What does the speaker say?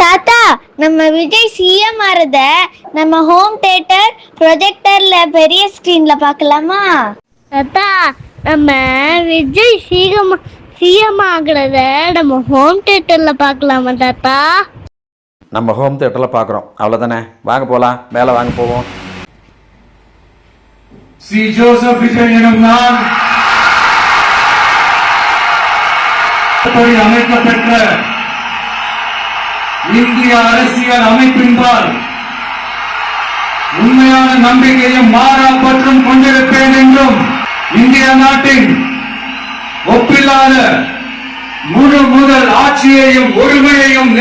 தாத்தா, நம்ம விஜய் சிஎம் ஆறத நம்ம ஹோம் தியேட்டர் ப்ரொஜெக்டர்ல பெரிய ஸ்கிரீன்ல பார்க்கலாமா? தாத்தா, நம்ம விஜய் சிஎம் ஆகுறத நம்ம ஹோம் தியேட்டர்ல பார்க்கலாமா தாத்தா? நம்ம ஹோம் தியேட்டரில் பார்க்குறோம், அவ்வளோதானே. வாங்க போகலாம், மேலே வாங்க போவோம். சி ஜோசப் விஜய் எனும் நான் அமைக்கப்பெற்ற இந்திய அரசியல் அமைப்பின்பால் உண்மையான நம்பிக்கையும் மாறா பற்றும் கொண்டிருப்பேன் என்றும் இந்திய நாட்டின் ஒப்பில்லாத முழு முதல் ஆட்சியையும் ஒருமையையும்